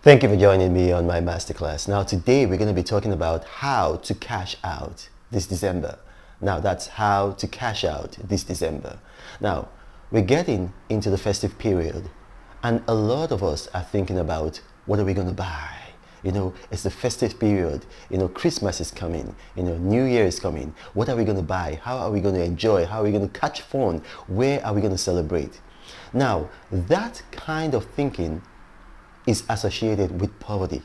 Thank you for joining me on my masterclass. Now today we're going to be talking about how to cash out this December. Now that's how to cash out this December. Now we're getting into the festive period and a lot of us are thinking about what are we going to buy. You know, it's the festive period. You know, Christmas is coming. You know, New Year is coming. What are we going to buy? How are we going to enjoy? How are we going to catch fun? Where are we going to celebrate? Now, that kind of thinking is associated with poverty.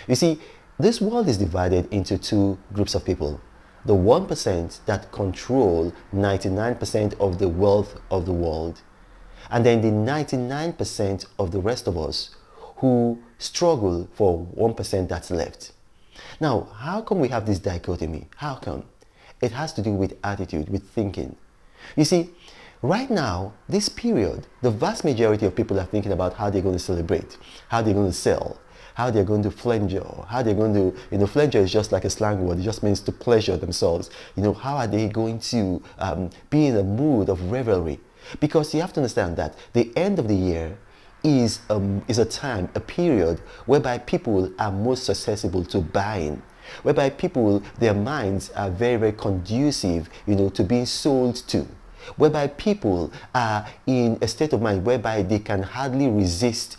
You see, this world is divided into two groups of people. The 1% that control 99% of the wealth of the world, and then the 99% of the rest of us who struggle for 1% that's left. Now, how come we have this dichotomy? How come? It has to do with attitude, with thinking. You see, right now, this period, the vast majority of people are thinking about how they're going to celebrate, how they're going to sell, how they're going to flenjo, how they're going to, flenjo is just like a slang word. It just means to pleasure themselves. How are they going to be in a mood of revelry? Because you have to understand that the end of the year is a time, a period whereby people are most susceptible to buying, whereby people, their minds are very, very conducive, to being sold to, whereby people are in a state of mind whereby they can hardly resist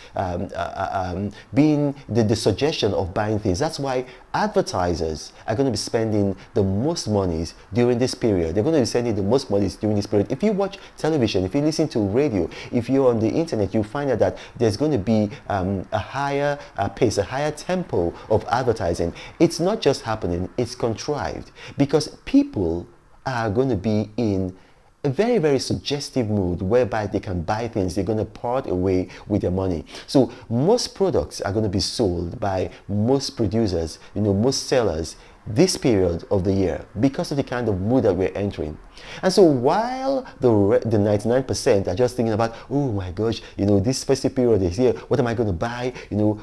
being the suggestion of buying things. That's why advertisers are going to be spending the most monies during this period. They're going to be spending the most monies during this period. If you watch television, if you listen to radio, if you're on the internet, you find out that there's going to be a higher pace, a higher tempo of advertising. It's not just happening, it's contrived because people are going to be in a very, very suggestive mood whereby they can buy things. They're going to part away with their money. So most products are going to be sold by most producers, most sellers this period of the year because of the kind of mood that we're entering. And so while the 99% are just thinking about, oh my gosh, this festive period is here. What am I going to buy?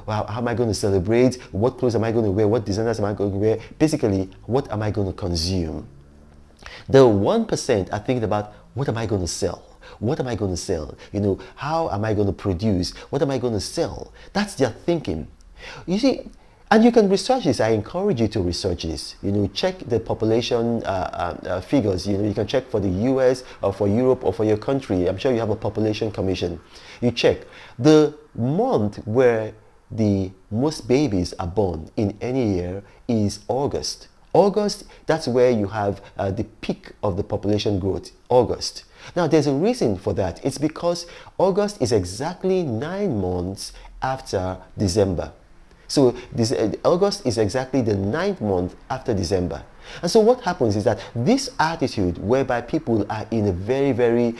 How am I going to celebrate? What clothes am I going to wear? What designers am I going to wear? Basically, what am I going to consume? The 1% are thinking about, what am I going to sell? What am I going to sell? How am I going to produce? What am I going to sell? That's their thinking. You see, and you can research this. I encourage you to research this. Check the population figures. You can check for the US or for Europe or for your country. I'm sure you have a population commission. You check. The month where the most babies are born in any year is August. August, that's where you have the peak of the population growth, August. Now, there's a reason for that. It's because August is exactly 9 months after December. So August is exactly the 9th month after December. And so what happens is that this attitude whereby people are in a very, very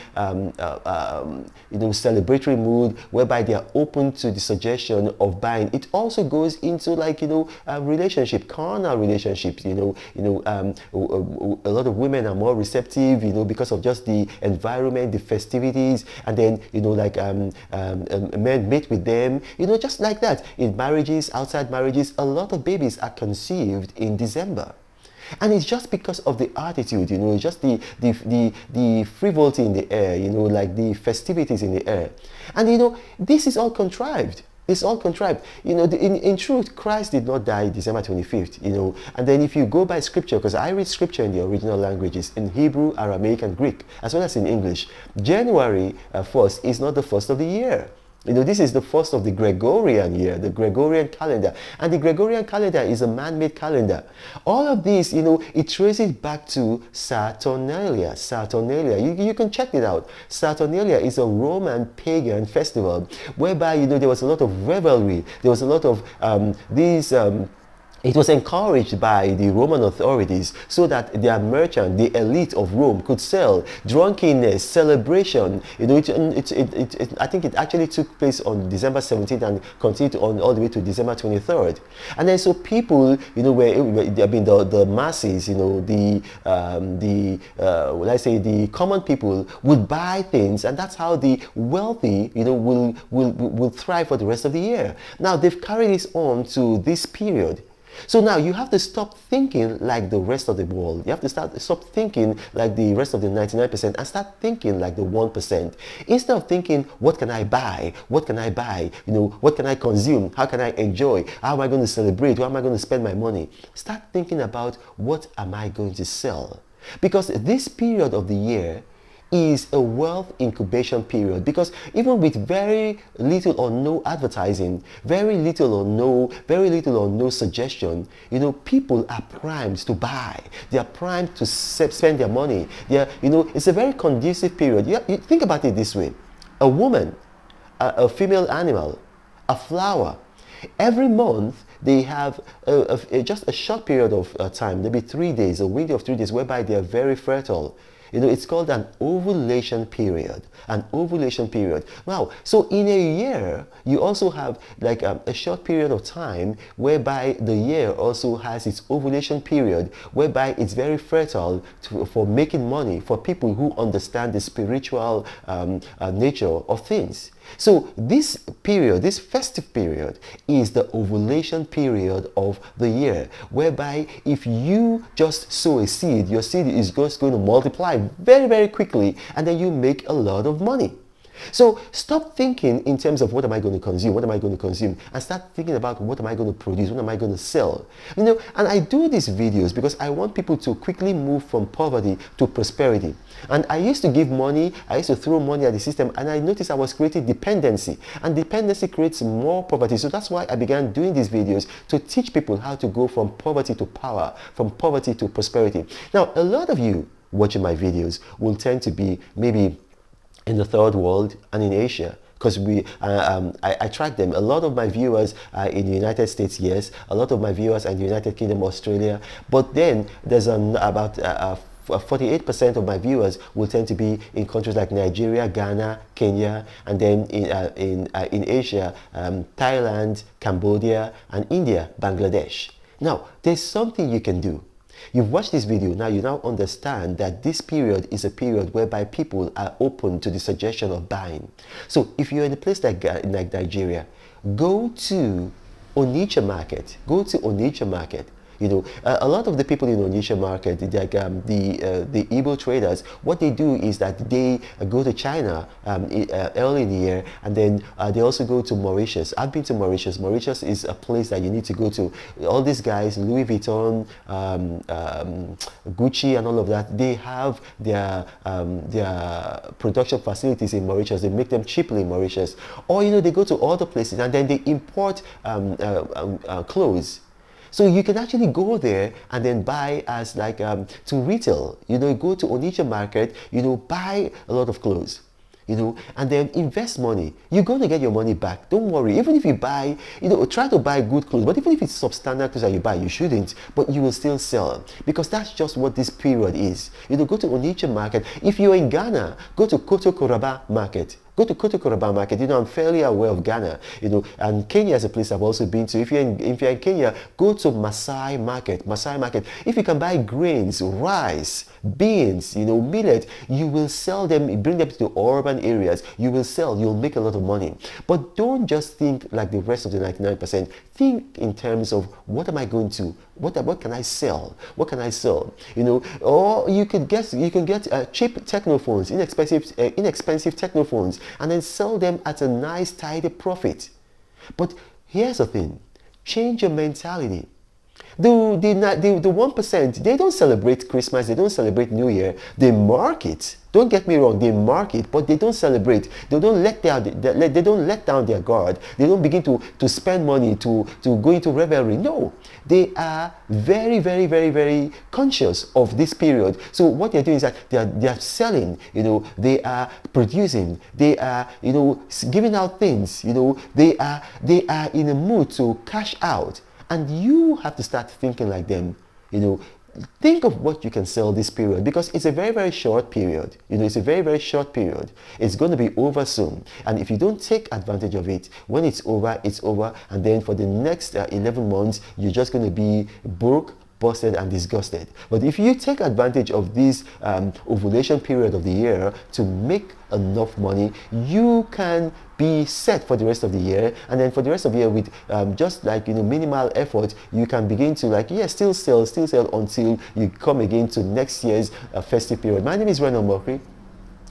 celebratory mood, whereby they are open to the suggestion of buying, it also goes into relationship, carnal relationships. A lot of women are more receptive, because of just the environment, the festivities, and then men mate with them, just like that. In marriages, outside marriages, a lot of babies are conceived in December. And it's just because of the attitude, just the frivolity in the air, like the festivities in the air. And this is all contrived. It's all contrived. In truth, Christ did not die December 25th, And then if you go by scripture, because I read scripture in the original languages, in Hebrew, Aramaic, and Greek, as well as in English, January 1st is not the first of the year. This is the first of the Gregorian year, the Gregorian calendar. And the Gregorian calendar is a man-made calendar. All of this, it traces back to Saturnalia. Saturnalia, you can check it out. Saturnalia is a Roman pagan festival whereby, there was a lot of revelry. There was a lot of it was encouraged by the Roman authorities so that their merchant, the elite of Rome, could sell. Drunkenness, celebration. I think it actually took place on December 17th and continued on all the way to December 23rd. And then so people, the masses, let's say the common people would buy things, and that's how the wealthy, will thrive for the rest of the year. Now they've carried this on to this period. So now you have to stop thinking like the rest of the world. You have to stop thinking like the rest of the 99% and start thinking like the 1%. Instead of thinking, what can I buy? What can I buy? What can I consume? How can I enjoy? How am I going to celebrate? How am I going to spend my money? Start thinking about, what am I going to sell? Because this period of the year is a wealth incubation period, because even with very little or no advertising, very little or no suggestion, people are primed to buy. They are primed to spend their money. It's a very conducive period. You think about it this way: a woman, a female animal, a flower. Every month they have just a short period of time, maybe 3 days, a window of 3 days, whereby they are very fertile. It's called an ovulation period. An ovulation period. Wow. So in a year, you also have like a short period of time whereby the year also has its ovulation period, whereby it's very fertile for making money for people who understand the spiritual nature of things. So this period, this festive period, is the ovulation period of the year, whereby if you just sow a seed, your seed is just going to multiply very, very quickly, and then you make a lot of money. So stop thinking in terms of, what am I going to consume, what am I going to consume, and start thinking about, what am I going to produce, what am I going to sell. And I do these videos because I want people to quickly move from poverty to prosperity. And I used to give money, I used to throw money at the system, and I noticed I was creating dependency, and dependency creates more poverty. So that's why I began doing these videos, to teach people how to go from poverty to power, from poverty to prosperity. Now, a lot of you watching my videos will tend to be maybe in the third world and in Asia, because I track them. A lot of my viewers are in the United States, yes. A lot of my viewers are in the United Kingdom, Australia. But then there's about 48% of my viewers will tend to be in countries like Nigeria, Ghana, Kenya, and then in Asia, Thailand, Cambodia, and India, Bangladesh. Now, there's something you can do. You've watched this video, now you now understand that this period is a period whereby people are open to the suggestion of buying. So if you're in a place like Nigeria, go to Onitsha market. Go to Onitsha market. A lot of the people in Onitsha market, like the Igbo traders, what they do is that they go to China early in the year, and then they also go to Mauritius. I've been to Mauritius. Mauritius is a place that you need to go to. All these guys, Louis Vuitton, Gucci, and all of that, they have their production facilities in Mauritius. They make them cheaply in Mauritius. Or they go to other places, and then they import clothes. So you can actually go there and then buy as like to retail. Go to Onitsha market, buy a lot of clothes, and then invest money. You're going to get your money back. Don't worry. Even if you buy, try to buy good clothes. But even if it's substandard clothes that you buy, you shouldn't. But you will still sell, because that's just what this period is. Go to Onitsha market. If you're in Ghana, go to Kotokoraba market. Go to Kotokoraba market. I'm fairly aware of Ghana, and Kenya is a place I've also been to. If you're in Kenya, go to Masai market. Masai market. If you can buy grains, rice, beans, millet, you will sell them, bring them to the urban areas. You will sell, you'll make a lot of money. But don't just think like the rest of the 99%. Think in terms of, what am I going to, what can I sell? What can I sell? Or you can get cheap technophones, inexpensive technophones, and then sell them at a nice tidy profit. But here's the thing: change your mentality. The 1%, they don't celebrate Christmas, they don't celebrate New Year. They mark it. Don't get me wrong, they mark it, but they don't celebrate. They don't let down their guard. They don't begin to spend money to go into revelry. No, they are very, very, very, very conscious of this period. So what they're doing is that they are selling. They are producing. They are giving out things. They are in a mood to cash out. And you have to start thinking like them. Think of what you can sell this period, because it's a very, very short period. It's a very, very short period. It's going to be over soon. And if you don't take advantage of it, when it's over, it's over. And then for the next 11 months, you're just going to be broke, busted and disgusted. But if you take advantage of this ovulation period of the year to make enough money, you can be set for the rest of the year, and then for the rest of the year with just like minimal effort, you can begin to still sell until you come again to next year's festive period. My name is Ronald Mokri.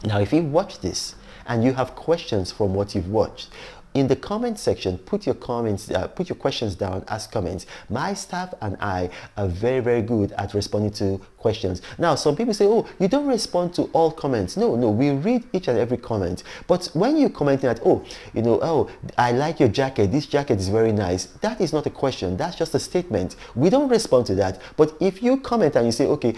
Now if you watch this and you have questions from what you've watched, in the comment section, put your comments, put your questions down as comments. My staff and I are very, very good at responding to questions. Now, some people say, oh, you don't respond to all comments. No, we read each and every comment. But when you're commenting at, oh, I like your jacket. This jacket is very nice. That is not a question. That's just a statement. We don't respond to that. But if you comment and you say, okay,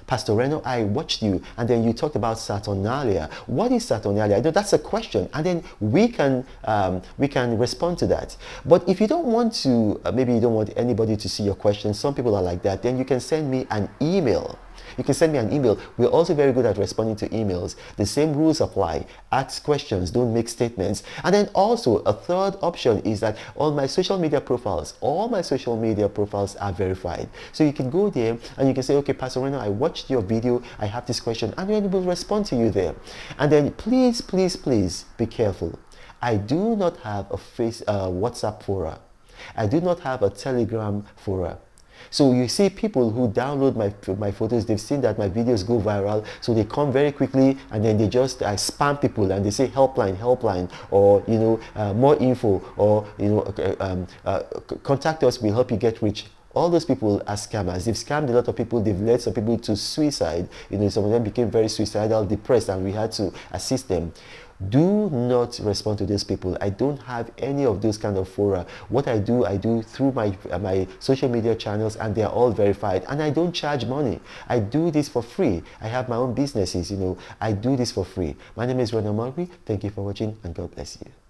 Pastor Reno, I watched you, and then you talked about Saturnalia. What is Saturnalia? I know that's a question. And then we can respond to that. But if you don't want to, maybe you don't want anybody to see your questions, some people are like that, then you can send me an email. You can send me an email. We're also very good at responding to emails. The same rules apply. Ask questions, don't make statements. And then also a third option is that all my social media profiles are verified. So you can go there and you can say, okay, Pastor Reno, I watched your video, I have this question, and then we'll respond to you there. And then please be careful. I do not have a WhatsApp forum. I do not have a Telegram forum. So you see people who download my photos, they've seen that my videos go viral, so they come very quickly and then they just spam people and they say helpline, or more info, or contact us, we'll help you get rich. All those people are scammers. They've scammed a lot of people. They've led some people to suicide. Some of them became very suicidal, depressed, and we had to assist them. Do not respond to these people. I don't have any of those kind of fora. What I do through my social media channels, and they are all verified, and I don't charge money. I do this for free. I have my own businesses. I do this for free. My name is Ronald Murphy. Thank you for watching, and God bless you.